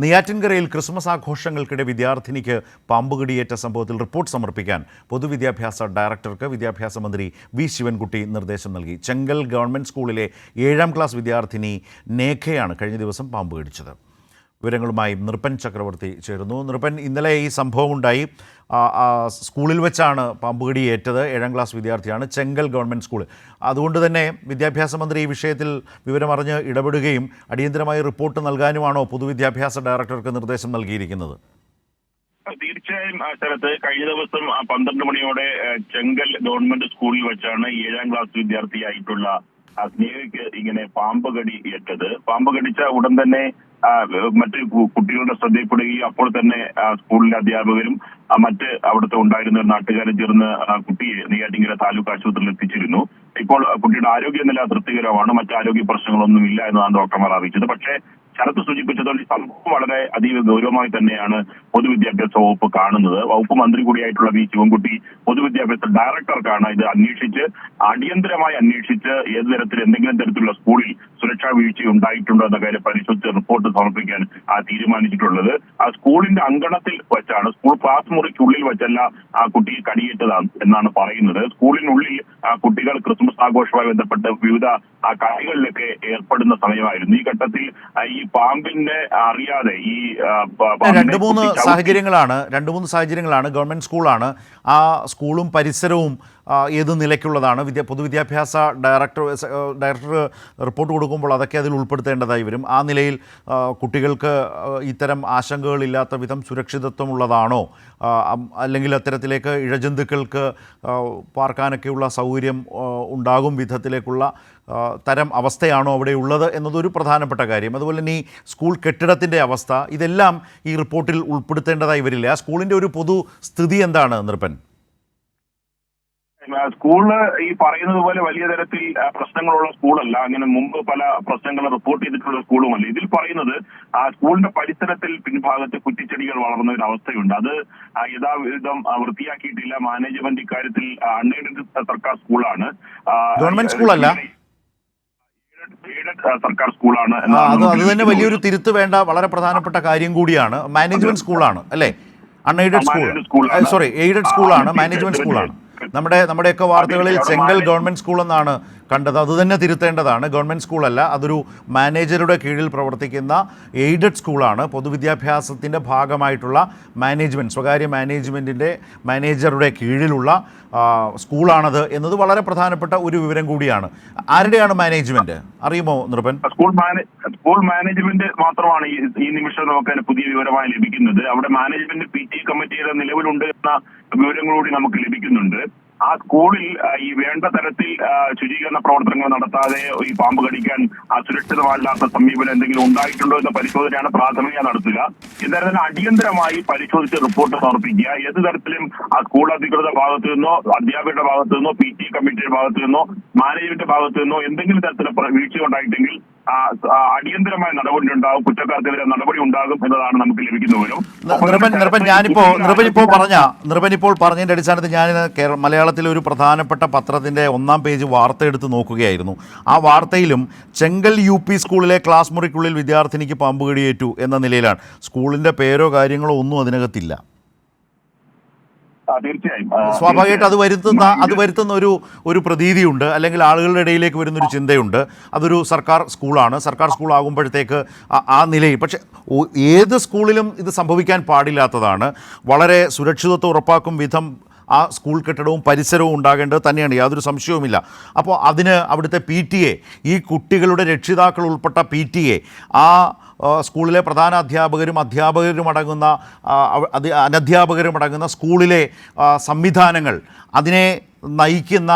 നെയ്യാറ്റിൻകരയിൽ Christmas ആഘോഷങ്ങൾക്കിടെ വിദ്യാർത്ഥിനിക്ക് പാമ്പുകടിയേറ്റ സംഭവത്തിൽ report സമർപ്പിക്കാൻ പൊതുവിദ്യാഭ്യാസ ഡയറക്ടർക്ക് വിദ്യാഭ്യാസ മന്ത്രി വി ശിവൻകുട്ടി നിർദ്ദേശം നൽകി. ചെങ്കൽ ഗവൺമെൻറ് സ്കൂളിലെ 7ാം ക്ലാസ് വിദ്യാർത്ഥിനി നേഖയാണ് കഴിഞ്ഞ ദിവസം പാമ്പ് കടിച്ചത്. വിവരങ്ങളുമായി നൃപൻ ചക്രവർത്തി ചേരുന്നു. നൃപൻ, ഇന്നലെ ഈ സംഭവമുണ്ടായി. സ്കൂളിൽ വെച്ചാണ് പാമ്പുകടി ഏറ്റത്. 7ാം ക്ലാസ് വിദ്യാർത്ഥിയാണ്, ചെങ്കൽ ഗവൺമെൻറ് സ്കൂൾ. അതുകൊണ്ട് തന്നെ വിദ്യാഭ്യാസ മന്ത്രി ഈ വിഷയത്തിൽ വിവരമറിഞ്ഞ് ഇടപെടുകയും അടിയന്തരമായി റിപ്പോർട്ട് നൽകാനുമാണോ പൊതുവിദ്യാഭ്യാസ ഡയറക്ടർക്ക് നിർദ്ദേശം നൽകിയിരിക്കുന്നത്? തീർച്ചയായും സ്ഥലത്ത് കഴിഞ്ഞ ദിവസം 12 മണിയോടെ ചെങ്കൽ ഗവൺമെന്റ് സ്കൂളിൽ വെച്ചാണ് 7ാം ക്ലാസ് വിദ്യാർത്ഥിയായിട്ടുള്ള സ്നേഹയ്ക്ക് ഇങ്ങനെ പാമ്പ് കടി ഏറ്റത്. പാമ്പ് കടിച്ച ഉടൻ തന്നെ മറ്റ് കുട്ടികളുടെ ശ്രദ്ധയിൽപ്പെടുകയും അപ്പോൾ തന്നെ സ്കൂളിലെ അധ്യാപകരും മറ്റ് അവിടുത്തെ ഉണ്ടായിരുന്ന നാട്ടുകാരും ചേർന്ന് കുട്ടിയെ നെയ്യാറ്റിൻകര താലൂക്ക് ആശുപത്രിയിൽ എത്തിച്ചിരുന്നു. ഇപ്പോൾ കുട്ടിയുടെ ആരോഗ്യനില തൃപ്തികരമാണ്, മറ്റ് ആരോഗ്യ പ്രശ്നങ്ങളൊന്നും ഇല്ല എന്നാണ് ഡോക്ടർമാർ അറിയിച്ചത്. പക്ഷേ ശരത്ത് സൂചിപ്പിച്ചതുകൊണ്ട് സംഭവം വളരെ അതീവ ഗൗരവമായി തന്നെയാണ് പൊതുവിദ്യാഭ്യാസ വകുപ്പ് കാണുന്നത്. വകുപ്പ് മന്ത്രി കൂടിയായിട്ടുള്ള വി ശിവൻകുട്ടി പൊതുവിദ്യാഭ്യാസ ഡയറക്ടർക്കാണ് ഇത് അടിയന്തരമായി അന്വേഷിച്ച് ഏത് തരത്തിൽ എന്തെങ്കിലും തരത്തിലുള്ള സ്കൂളിൽ സുരക്ഷാ വീഴ്ച ഉണ്ടായിട്ടുണ്ടോ എന്ന കാര്യം പരിശോധിച്ച് റിപ്പോർട്ട് സമർപ്പിക്കാൻ തീരുമാനിച്ചിട്ടുള്ളത്. ആ സ്കൂളിന്റെ അങ്കണത്തിൽ വെച്ചാണ്, സ്കൂൾ ക്ലാസ് മുറിക്കുള്ളിൽ വെച്ചല്ല ആ കുട്ടിയെ കടിയേറ്റതാണ് എന്നാണ് പറയുന്നത്. സ്കൂളിനുള്ളിൽ കുട്ടികൾ ക്രിസ്മസ് ആഘോഷവുമായി ബന്ധപ്പെട്ട് വിവിധ കളികളിലൊക്കെ ഏർപ്പെടുന്ന സമയമായിരുന്നു. ഈ ഘട്ടത്തിൽ ഈ പാമ്പിന്റെ അറിയാതെ ഈ രണ്ട് മൂന്ന് സാഹചര്യങ്ങളാണ്. ഗവൺമെന്റ് സ്കൂളാണ്. ആ സ്കൂളും പരിസരവും ഏത് നിലയ്ക്കുള്ളതാണ്? പൊതുവിദ്യാഭ്യാസ ഡയറക്ടർ റിപ്പോർട്ട് കൊടുക്കുമ്പോൾ അതൊക്കെ അതിൽ ഉൾപ്പെടുത്തേണ്ടതായി വരും. ആ നിലയിൽ കുട്ടികൾക്ക് ഇത്തരം ആശങ്കകളില്ലാത്ത വിധം സുരക്ഷിതത്വമുള്ളതാണോ? അല്ലെങ്കിൽ അത്തരത്തിലേക്ക് ഇഴജന്തുക്കൾക്ക് പാർക്കാനൊക്കെയുള്ള സൗകര്യം ഉണ്ടാകും വിധത്തിലേക്കുള്ള തരം അവസ്ഥയാണോ അവിടെ ഉള്ളത് എന്നതൊരു പ്രധാനപ്പെട്ട കാര്യം. അതുപോലെ തന്നെ ഈ സ്കൂൾ കെട്ടിടത്തിൻ്റെ അവസ്ഥ, ഇതെല്ലാം ഈ റിപ്പോർട്ടിൽ ഉൾപ്പെടുത്തേണ്ടതായി വരില്ല. ആ സ്കൂളിൻ്റെ ഒരു പൊതു സ്ഥിതി എന്താണ് നൃപൻ? സ്കൂള് ഈ പറയുന്നത് പോലെ വലിയ തരത്തിൽ പ്രശ്നങ്ങളുള്ള സ്കൂളല്ല. അങ്ങനെ മുമ്പ് പല പ്രശ്നങ്ങൾ റിപ്പോർട്ട് ചെയ്തിട്ടുള്ള സ്കൂളുമല്ല. ഇതിൽ പറയുന്നത് സ്കൂളിന്റെ പരിസരത്തിൽ പിൻഭാഗത്ത് കുറ്റിച്ചെടികൾ വളർന്ന ഒരു അവസ്ഥയുണ്ട്. അത് യഥാവിധം വൃത്തിയാക്കിയിട്ടില്ല. മാനേജ്മെന്റ് ഇക്കാര്യത്തിൽ അൺഎയ്ഡഡ് സർക്കാർ സ്കൂളാണ്, ഗവൺമെന്റ് സ്കൂളല്ല, സർക്കാർ സ്കൂളാണ്. അത് തന്നെ വലിയൊരു തിരുത്ത് വേണ്ട വളരെ പ്രധാനപ്പെട്ട കാര്യം കൂടിയാണ്. മാനേജ്മെന്റ് സ്കൂളാണ് അല്ലേ? അൺഎയ്ഡഡ് സ്കൂൾ, സോറി, എയ്ഡഡ് സ്കൂളാണ്, മാനേജ്മെന്റ് സ്കൂളാണ്. നമ്മുടെയൊക്കെ വാർത്തകളിൽ ചെങ്കൽ ഗവൺമെന്റ് സ്കൂൾ എന്നാണ് കണ്ടത്. അതുതന്നെ തിരുത്തേണ്ടതാണ്. ഗവൺമെൻറ് സ്കൂളല്ല, അതൊരു മാനേജറുടെ കീഴിൽ പ്രവർത്തിക്കുന്ന എയ്ഡഡ് സ്കൂളാണ്. പൊതുവിദ്യാഭ്യാസത്തിൻ്റെ ഭാഗമായിട്ടുള്ള മാനേജ്മെൻറ്റ്, സ്വകാര്യ മാനേജ്മെൻറ്റിൻ്റെ മാനേജറുടെ കീഴിലുള്ള സ്കൂളാണത് എന്നത് വളരെ പ്രധാനപ്പെട്ട ഒരു വിവരം കൂടിയാണ്. ആരുടെയാണ് മാനേജ്മെൻറ്റ് അറിയുമോ നൃപൻ? സ്കൂൾ മാനേജ്മെന്റ് മാത്രമാണ് ഈ നിമിഷം നമുക്ക് പുതിയ വിവരമായി ലഭിക്കുന്നത്. അവിടെ മാനേജ്മെന്റ് PTA കമ്മിറ്റിയുടെ നിലവിലുണ്ട് എന്ന വിവരങ്ങൾ കൂടി നമുക്ക് ലഭിക്കുന്നുണ്ട്. ആ സ്കൂളിൽ ഈ വേണ്ട തരത്തിൽ ശുചീകരണ പ്രവർത്തനങ്ങൾ നടത്താതെ ഈ പാമ്പ് കടിക്കാൻ സുരക്ഷിതമല്ലാത്ത സമീപനം എന്തെങ്കിലും ഉണ്ടായിട്ടുണ്ടോ എന്ന പരിശോധനയാണ് പ്രാഥമിക നടത്തുക. എന്തായാലും അടിയന്തരമായി പരിശോധിച്ച് റിപ്പോർട്ട് സമർപ്പിക്കുക. ഏത് തരത്തിലും ആ സ്കൂൾ അധികൃത ഭാഗത്തു നിന്നോ അധ്യാപകരുടെ ഭാഗത്തു നിന്നോ PTA കമ്മിറ്റിയുടെ ഭാഗത്തു നിന്നോ മാനേജ്മെന്റ് ഭാഗത്തു നിന്നോ എന്തെങ്കിലും തരത്തിലുള്ള വീഴ്ച ഉണ്ടായിട്ടെങ്കിൽ അടിയന്തരമായ നടപടി ഉണ്ടാകും, കുറ്റക്കാർക്കെതിരെ നടപടി ഉണ്ടാകും എന്നതാണ് നമുക്ക് ലഭിക്കുന്ന വിവരം. നൃപൻ ഇപ്പോൾ പറഞ്ഞതിന്റെ അടിസ്ഥാനത്തിൽ ഞാൻ മലയാളത്തിലെ ഒരു പ്രധാനപ്പെട്ട പത്രത്തിന്റെ 1ാം പേജ് വാർത്ത എടുത്ത് നോക്കുകയായിരുന്നു. ആ വാർത്തയിലും ചെങ്കൽ UP സ്കൂളിലെ ക്ലാസ് മുറിക്കുള്ളിൽ വിദ്യാർത്ഥിനിക്ക് പാമ്പ് കടിയേറ്റു എന്ന നിലയിലാണ്. സ്കൂളിന്റെ പേരോ കാര്യങ്ങളോ ഒന്നും അതിനകത്തില്ല. സ്വാഭാവികമായിട്ട് അത് വരുത്തുന്ന ഒരു പ്രതീതിയുണ്ട്, അല്ലെങ്കിൽ ആളുകളുടെ ഇടയിലേക്ക് വരുന്നൊരു ചിന്തയുണ്ട്. അതൊരു സർക്കാർ സ്കൂളാണ്. സർക്കാർ സ്കൂൾ ആകുമ്പോഴത്തേക്ക് ആ നിലയിൽ, പക്ഷേ ഏത് സ്കൂളിലും ഇത് സംഭവിക്കാൻ പാടില്ലാത്തതാണ്. വളരെ സുരക്ഷിതത്വം ഉറപ്പാക്കും വിധം ആ സ്കൂൾ കെട്ടിടവും പരിസരവും ഉണ്ടാകേണ്ടത് തന്നെയാണ്, യാതൊരു സംശയവുമില്ല. അപ്പോൾ അതിന് അവിടുത്തെ PTA, ഈ കുട്ടികളുടെ രക്ഷിതാക്കൾ ഉൾപ്പെട്ട PTA, ആ സ്കൂളിലെ പ്രധാന അധ്യാപകരും അടങ്ങുന്ന അനധ്യാപകരും അടങ്ങുന്ന സ്കൂളിലെ സംവിധാനങ്ങൾ, അതിനെ നയിക്കുന്ന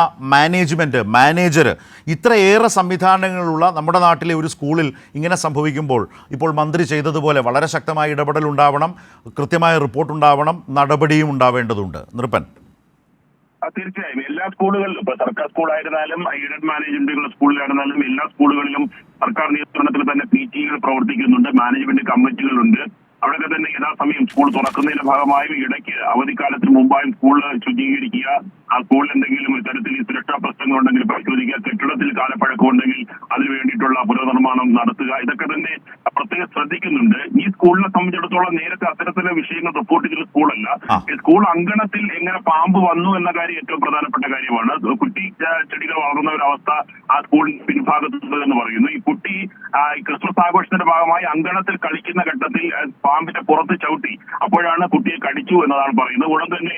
മാനേജർ, ഇത്രയേറെ സംവിധാനങ്ങളുള്ള നമ്മുടെ നാട്ടിലെ ഒരു സ്കൂളിൽ ഇങ്ങനെ സംഭവിക്കുമ്പോൾ ഇപ്പോൾ മന്ത്രി ചെയ്തതുപോലെ വളരെ ശക്തമായ ഇടപെടലുണ്ടാവണം, കൃത്യമായ റിപ്പോർട്ടുണ്ടാവണം, നടപടിയും ഉണ്ടാവേണ്ടതുണ്ട്. നൃപൻ, തീർച്ചയായും എല്ലാ സ്കൂളുകളിലും, ഇപ്പൊ സർക്കാർ സ്കൂളായിരുന്നാലും എയ്ഡഡ് മാനേജ്മെന്റുകളുടെ സ്കൂളിലായിരുന്നാലും എല്ലാ സ്കൂളുകളിലും സർക്കാർ നിയന്ത്രണത്തിൽ തന്നെ PTA പ്രവർത്തിക്കുന്നുണ്ട്, മാനേജ്മെന്റ് കമ്മിറ്റികളുണ്ട്. അവിടെയൊക്കെ തന്നെ യഥാസമയം സ്കൂൾ തുറക്കുന്നതിന്റെ ഭാഗമായും ഇടയ്ക്ക് അവധിക്കാലത്തിന് മുമ്പായും സ്കൂൾ ശുചീകരിക്കുക, ആ സ്കൂളിൽ എന്തെങ്കിലും ഇത്തരത്തിൽ സുരക്ഷാ പ്രശ്നങ്ങളുണ്ടെങ്കിൽ പരിശോധിക്കുക, കെട്ടിടത്തിൽ കാലപ്പഴക്കമുണ്ടെങ്കിൽ അതിനു വേണ്ടിയിട്ടുള്ള പുനർനിർമ്മാണം നടത്തുക, ഇതൊക്കെ തന്നെ പ്രത്യേകം ശ്രദ്ധിക്കുന്നുണ്ട്. ഈ സ്കൂളിനെ സംബന്ധിച്ചിടത്തോളം നേരത്തെ അത്തരത്തിലുള്ള വിഷയങ്ങൾ റിപ്പോർട്ട് ചെയ്ത സ്കൂളല്ല. സ്കൂൾ അങ്കണത്തിൽ എങ്ങനെ പാമ്പ് വന്നു എന്ന കാര്യം ഏറ്റവും പ്രധാനപ്പെട്ട കാര്യമാണ്. കുട്ടി ചെടികൾ വളർന്ന ഒരു അവസ്ഥ ആ സ്കൂളിന്റെ പിൻഭാഗത്തുണ്ട് എന്ന് പറയുന്നു. ഈ കുട്ടി ക്രിസ്മസ് ആഘോഷത്തിന്റെ ഭാഗമായി അങ്കണത്തിൽ കളിക്കുന്ന ഘട്ടത്തിൽ പാമ്പിന്റെ പുറത്ത് ചവിട്ടി, അപ്പോഴാണ് കുട്ടിയെ കടിച്ചു എന്നതാണ് പറയുന്നത്. ഉടൻ തന്നെ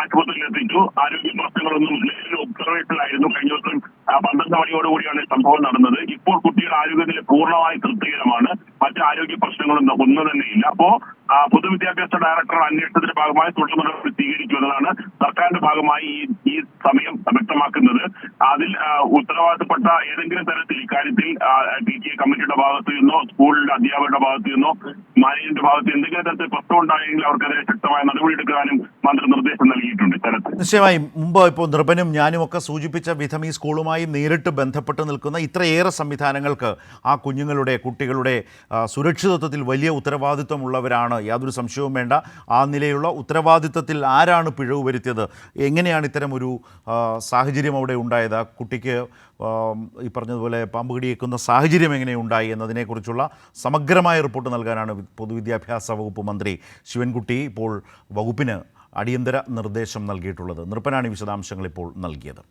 ആശുപത്രിയിൽ എത്തിച്ചു. ആരോഗ്യ പ്രശ്നങ്ങളൊന്നും ഒബ്സർവേഷനിലായിരുന്നു. കഴിഞ്ഞ ദിവസം 12 മണിയോടുകൂടിയാണ് സംഭവം നടന്നത്. ഇപ്പോൾ കുട്ടിയുടെ ആരോഗ്യനില പൂർണ്ണമായി തൃപ്തികരമാണ്. മറ്റ് ആരോഗ്യ പ്രശ്നങ്ങളൊന്നും ഒന്നും തന്നെ ഇല്ല. അപ്പോ പൊതുവിദ്യാഭ്യാസ ഡയറക്ടർ അന്വേഷണത്തിന്റെ ഭാഗമായി തുടർ നടപടി സ്വീകരിച്ചു എന്നതാണ് സർക്കാരിന്റെ ഭാഗമായി ഈ സമയം വ്യക്തമാക്കുന്നത്. അതിൽ ഉത്തരവാദിത്തപ്പെട്ട ഏതെങ്കിലും തരത്തിൽ ഇക്കാര്യത്തിൽ PTA കമ്മിറ്റിയുടെ ഭാഗത്തു നിന്നോ സ്കൂളിന്റെ അധ്യാപകരുടെ ഭാഗത്തു നിന്നോ മാനേജ്മെന്റ് ഭാഗത്ത് എന്തെങ്കിലും തരത്തിൽ പ്രശ്നം ഉണ്ടായെങ്കിൽ അവർക്കെതിരെ ശക്തമായ നടപടിയെടുക്കാനും മന്ത്രി നിർദ്ദേശം നൽകിയിട്ടുണ്ട്. നിശ്ചയമായും മുമ്പ് ഇപ്പോൾ നൃപനും ഞാനും ഒക്കെ സൂചിപ്പിച്ച വിധം ഈ സ്കൂളുമായി നേരിട്ട് ബന്ധപ്പെട്ട് നിൽക്കുന്ന ഇത്രയേറെ സംവിധാനങ്ങൾക്ക് ആ കുട്ടികളുടെ സുരക്ഷിതത്വത്തിൽ വലിയ ഉത്തരവാദിത്വമുള്ളവരാണ്, യാതൊരു സംശയവും വേണ്ട. ആ നിലയുള്ള ഉത്തരവാദിത്വത്തിൽ ആരാണ് പിഴവ് വരുത്തിയത്, എങ്ങനെയാണ് ഇത്തരമൊരു സാഹചര്യം അവിടെ ഉണ്ടായത്, ആ കുട്ടിക്ക് ഈ പറഞ്ഞതുപോലെ പാമ്പ് കടിയേക്കുന്ന സാഹചര്യം എങ്ങനെ ഉണ്ടായി എന്നതിനെക്കുറിച്ചുള്ള സമഗ്രമായ റിപ്പോർട്ട് നൽകാനാണ് പൊതുവിദ്യാഭ്യാസ വകുപ്പ് മന്ത്രി ശിവൻകുട്ടി ഇപ്പോൾ വകുപ്പിന് അടിയന്തര നിർദ്ദേശം നൽകിയിട്ടുള്ളത്. നൃപനാണ് വിശദാംശങ്ങൾ ഇപ്പോൾ നൽകിയത്.